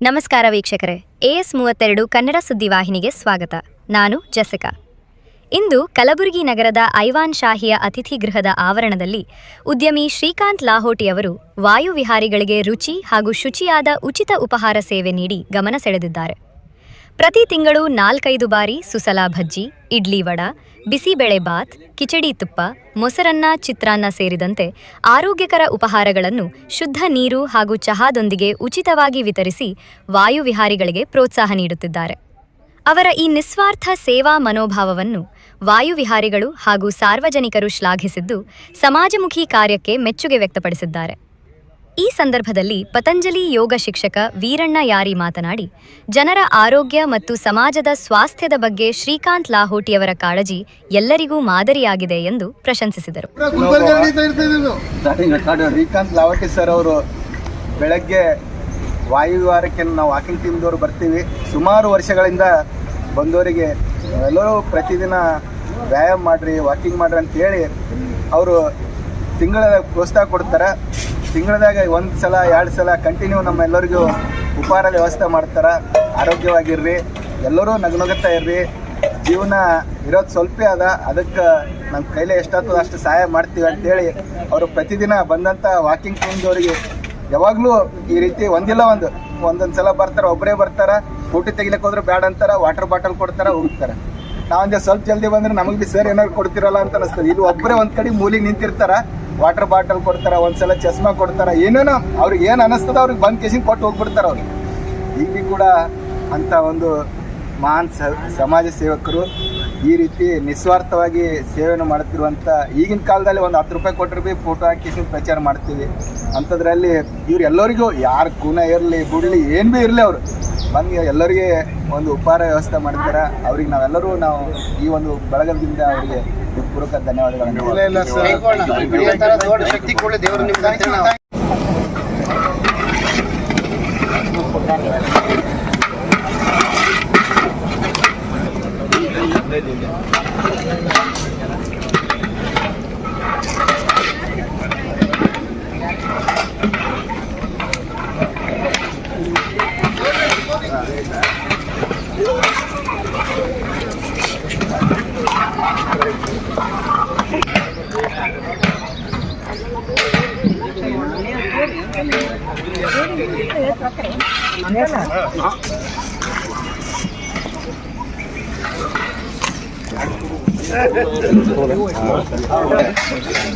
ನಮಸ್ಕಾರ ವೀಕ್ಷಕರೇ, AS32 ಕನ್ನಡ ಸುದ್ದಿವಾಹಿನಿಗೆ ಸ್ವಾಗತ. ನಾನು ಜೆಸಿಕಾ. ಇಂದು ಕಲಬುರಗಿ ನಗರದ ಐವಾನ್ ಶಾಹಿಯ ಅತಿಥಿಗೃಹದ ಆವರಣದಲ್ಲಿ ಉದ್ಯಮಿ ಶ್ರೀಕಾಂತ್ ಲಾಹೋಟಿಯವರು ವಾಯುವಿಹಾರಿಗಳಿಗೆ ರುಚಿ ಹಾಗೂ ಶುಚಿಯಾದ ಉಚಿತ ಉಪಹಾರ ಸೇವೆ ನೀಡಿ ಗಮನ ಸೆಳೆದಿದ್ದಾರೆ. ಪ್ರತಿ ತಿಂಗಳು 4-5 ಬಾರಿ ಸುಸಲಾ ಭಜ್ಜಿ, ಇಡ್ಲಿ ವಡ, ಬಿಸಿಬೇಳೆ ಬಾತ್, ಕಿಚಡಿ ತುಪ್ಪ, ಮೊಸರನ್ನ, ಚಿತ್ರಾನ್ನ ಸೇರಿದಂತೆ ಆರೋಗ್ಯಕರ ಉಪಹಾರಗಳನ್ನು ಶುದ್ಧ ನೀರು ಹಾಗೂ ಚಹಾದೊಂದಿಗೆ ಉಚಿತವಾಗಿ ವಿತರಿಸಿ ವಾಯುವಿಹಾರಿಗಳಿಗೆ ಪ್ರೋತ್ಸಾಹ ನೀಡುತ್ತಿದ್ದಾರೆ. ಅವರ ಈ ನಿಸ್ವಾರ್ಥ ಸೇವಾ ಮನೋಭಾವವನ್ನು ವಾಯುವಿಹಾರಿಗಳು ಹಾಗೂ ಸಾರ್ವಜನಿಕರು ಶ್ಲಾಘಿಸಿದ್ದು ಸಮಾಜಮುಖಿ ಕಾರ್ಯಕ್ಕೆ ಮೆಚ್ಚುಗೆ ವ್ಯಕ್ತಪಡಿಸಿದ್ದಾರೆ. ಈ ಸಂದರ್ಭದಲ್ಲಿ ಪತಂಜಲಿ ಯೋಗ ಶಿಕ್ಷಕ ವೀರಣ್ಣ ಯಾರಿ ಮಾತನಾಡಿ, ಜನರ ಆರೋಗ್ಯ ಮತ್ತು ಸಮಾಜದ ಸ್ವಾಸ್ಥ್ಯದ ಬಗ್ಗೆ ಶ್ರೀಕಾಂತ್ ಲಾಹೋಟಿಯವರ ಕಾಳಜಿ ಎಲ್ಲರಿಗೂ ಮಾದರಿಯಾಗಿದೆ ಎಂದು ಪ್ರಶಂಸಿಸಿದರು. ಶ್ರೀಕಾಂತ್ ಲಾಹೋಟಿ ಸರ್ ಅವರು ಬೆಳಗ್ಗೆ ವಾಯುವಿಹಾರಕ್ಕೆ ನಾವು ವಾಕಿಂಗ್ ಟೀಮ್ದವರು ಬರ್ತೀವಿ. ಸುಮಾರು ವರ್ಷಗಳಿಂದ ಬಂದವರಿಗೆ ಎಲ್ಲರೂ ಪ್ರತಿದಿನ ವ್ಯಾಯಾಮ ಮಾಡಿರಿ, ವಾಕಿಂಗ್ ಮಾಡಿರಿ ಅಂತೇಳಿ ಅವರು ತಿಂಗಳ ಪ್ರೋತ್ಸಾಹ ಕೊಡ್ತಾರೆ. ತಿಂಗಳದಾಗ 1 ಸಲ 2 ಸಲ ಕಂಟಿನ್ಯೂ ನಮ್ಮೆಲ್ಲರಿಗೂ ಉಪಹಾರದ ವ್ಯವಸ್ಥೆ ಮಾಡ್ತಾರೆ. ಆರೋಗ್ಯವಾಗಿರ್ರಿ, ಎಲ್ಲರೂ ನಗುನಗುತ್ತಾ ಇರ್ರಿ. ಜೀವನ ಇರೋದು ಸ್ವಲ್ಪ ಅದ, ಅದಕ್ಕೆ ನಮ್ಮ ಕೈಲೇ ಎಷ್ಟಾಗ್ತದೆ ಅಷ್ಟು ಸಹಾಯ ಮಾಡ್ತೀವಿ ಅಂತೇಳಿ ಅವರು ಪ್ರತಿದಿನ ಬಂದಂಥ ವಾಕಿಂಗ್ ಟೀಮ್ದವರಿಗೆ ಯಾವಾಗಲೂ ಈ ರೀತಿ ಒಂದೊಂದು ಸಲ ಬರ್ತಾರೆ, ಒಬ್ಬರೇ ಬರ್ತಾರೆ. ಫೋಟೋ ತೆಗಿಲಿಕ್ಕೆ ಹೋದ್ರೆ ಬ್ಯಾಡ ಅಂತಾರೆ, ವಾಟರ್ ಬಾಟಲ್ ಕೊಡ್ತಾರೆ, ಹೋಗ್ತಾರೆ. ನಾವೊಂದು ಸ್ವಲ್ಪ ಜಲ್ದಿ ಬಂದ್ರೆ ನಮಗೆ ಭೀ ಸರ್ ಏನಾದ್ರು ಕೊಡ್ತಿರಲ್ಲ ಅಂತ ಅನಿಸ್ತದೆ. ಇಲ್ಲಿ ಒಬ್ಬರೇ ಒಂದು ಕಡೆ ಮೂಲಿಗೆ ನಿಂತಿರ್ತಾರೆ, ವಾಟರ್ ಬಾಟಲ್ ಕೊಡ್ತಾರೆ, ಒಂದ್ಸಲ ಚಸ್ಮಾ ಕೊಡ್ತಾರೆ, ಏನೇನೋ ಅವ್ರಿಗೆ ಏನು ಅನ್ನಿಸ್ತದ ಅವ್ರಿಗೆ ಬಂದು ಕೇಸಿಂಗ್ ಕೊಟ್ಟು ಹೋಗ್ಬಿಡ್ತಾರೆ. ಅವ್ರಿಗೆ ಈಗ ಕೂಡ ಅಂಥ ಒಂದು ಮಹಾನ್ ಸಮಾಜ ಸೇವಕರು ಈ ರೀತಿ ನಿಸ್ವಾರ್ಥವಾಗಿ ಸೇವೆಯನ್ನು ಮಾಡುತ್ತಿರುವಂಥ ಈಗಿನ ಕಾಲದಲ್ಲಿ ಒಂದು 10 ರೂಪಾಯಿ ಕೊಟ್ಟರು ಭೀ ಫೋಟೋ ಹಾಕಿ ಪ್ರಚಾರ ಮಾಡ್ತೀವಿ. ಅಂಥದ್ರಲ್ಲಿ ಇವ್ರು ಎಲ್ಲರಿಗೂ ಯಾರು ಗುಣ ಇರಲಿ ಬಿಡಲಿ ಏನು ಭೀ ಇರಲಿ ಅವರು ಬಂದು ಎಲ್ಲರಿಗೆ ಒಂದು ಉಪಹಾರ ವ್ಯವಸ್ಥೆ ಮಾಡ್ತಾರೆ. ಅವ್ರಿಗೆ ನಾವೆಲ್ಲರೂ ಈ ಒಂದು ಬಳಗದಿಂದ ಅವರಿಗೆ ಪೂರ್ವಕ ಧನ್ಯವಾದಗಳನ್ನು.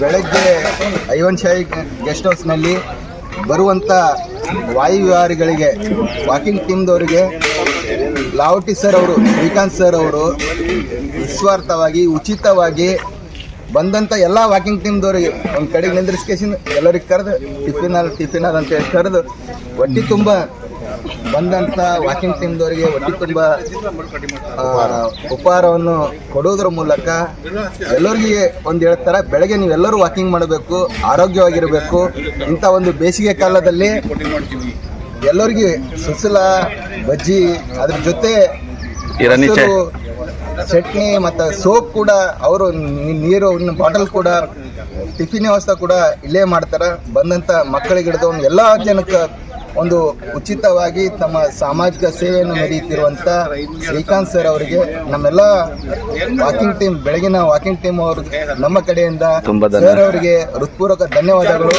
ಬೆಳಗ್ಗೆ ಐವನ್ ಶಾಹಿ ಗೆಸ್ಟ್ ಹೌಸ್ನಲ್ಲಿ ಬರುವಂಥ ವಾಯುವಿಹಾರಿಗಳಿಗೆ ವಾಕಿಂಗ್ ಟೀಮ್ದವರಿಗೆ ಲಾಹೋಟಿ ಸರ್ ಅವರು, ಶ್ರೀಕಾಂತ್ ಸರ್ ಅವರು ನಿಸ್ವಾರ್ಥವಾಗಿ ಉಚಿತವಾಗಿ ಬಂದಂಥ ಎಲ್ಲ ವಾಕಿಂಗ್ ಟೀಮ್ದವ್ರಿಗೆ ಒಂದು ಕಡೆಗೆ ನಿಂದ್ರಿಸ್ಕೇಸಿಂದ ಎಲ್ಲರಿಗೆ ಕರೆದು ಟಿಫಿನ್ ಅಂತೇಳಿ ಕರೆದು ಹೊಟ್ಟೆ ತುಂಬ ಬಂದಂಥ ವಾಕಿಂಗ್ ಟೀಮ್ದವರಿಗೆ ಹೊಟ್ಟೆ ತುಂಬ ಉಪಹಾರವನ್ನು ಕೊಡೋದ್ರ ಮೂಲಕ ಎಲ್ಲರಿಗೆ ಒಂದು ಹೇಳ್ತಾರೆ, ಬೆಳಗ್ಗೆ ನೀವೆಲ್ಲರೂ ವಾಕಿಂಗ್ ಮಾಡಬೇಕು, ಆರೋಗ್ಯವಾಗಿರಬೇಕು. ಇಂಥ ಒಂದು ಬೇಸಿಗೆ ಕಾಲದಲ್ಲಿ ಎಲ್ಲರಿಗೆ ಸುಸಲಾ ಬಜ್ಜಿ, ಅದ್ರ ಜೊತೆ ಚಟ್ನಿ ಮತ್ತು ಸೋಪ್ ಕೂಡ, ಅವರು ನೀರು ಬಾಟಲ್ ಕೂಡ, ಟಿಫಿನ್ ವ್ಯವಸ್ಥೆ ಕೂಡ ಇಲ್ಲೇ ಮಾಡ್ತಾರೆ. ಬಂದಂಥ ಮಕ್ಕಳಿಗೆ ಹಿಡಿದು ಎಲ್ಲ ಜನಕ್ಕೆ ಒಂದು ಉಚಿತವಾಗಿ ತಮ್ಮ ಸಾಮಾಜಿಕ ಸೇವೆಯನ್ನು ನಡೆಯುತ್ತಿರುವಂಥ ಶ್ರೀಕಾಂತ್ ಸರ್ ಅವರಿಗೆ ನಮ್ಮೆಲ್ಲ ವಾಕಿಂಗ್ ಟೀಮ್, ಬೆಳಗಿನ ವಾಕಿಂಗ್ ಟೀಮ್ ಅವರು ನಮ್ಮ ಕಡೆಯಿಂದ ಸರ್ ಅವರಿಗೆ ಹೃತ್ಪೂರ್ವಕ ಧನ್ಯವಾದಗಳು.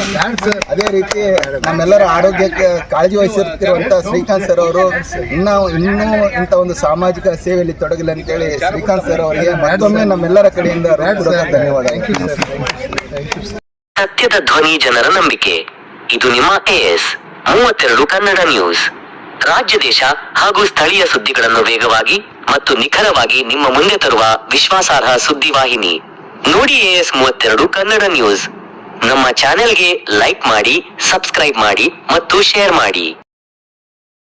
ಅದೇ ರೀತಿ ನಮ್ಮೆಲ್ಲರ ಆರೋಗ್ಯಕ್ಕೆ ಕಾಳಜಿ ವಹಿಸುತ್ತಿರುವಂಥ ಶ್ರೀಕಾಂತ್ ಸರ್ ಅವರು ಇನ್ನೂ ಇಂಥ ಒಂದು ಸಾಮಾಜಿಕ ಸೇವೆಯಲ್ಲಿ ತೊಡಗಲಿ ಅಂತೇಳಿ ಶ್ರೀಕಾಂತ್ ಸರ್ ಅವರಿಗೆ ಮತ್ತೊಮ್ಮೆ ನಮ್ಮೆಲ್ಲರ ಕಡೆಯಿಂದ ಹೃತ್ಪೂರ್ವಕ ಧನ್ಯವಾದಗಳು. ಸತ್ಯದ ಧ್ವನಿ, ಜನರ ನಂಬಿಕೆ. ಇದು ನಿಮ್ಮ AS32 ಕನ್ನಡ ನ್ಯೂಸ್. ರಾಜ್ಯ, ದೇಶ ಹಾಗೂ ಸ್ಥಳೀಯ ಸುದ್ದಿಗಳನ್ನು ವೇಗವಾಗಿ ಮತ್ತು ನಿಖರವಾಗಿ ನಿಮ್ಮ ಮುಂದೆ ತರುವ ವಿಶ್ವಾಸಾರ್ಹ ಸುದ್ದಿವಾಹಿನಿ. ನೋಡಿ AS32 ಕನ್ನಡ ನ್ಯೂಸ್. ನಮ್ಮ ಚಾನೆಲ್ಗೆ ಲೈಕ್ ಮಾಡಿ, ಸಬ್ಸ್ಕ್ರೈಬ್ ಮಾಡಿ ಮತ್ತು ಶೇರ್ ಮಾಡಿ.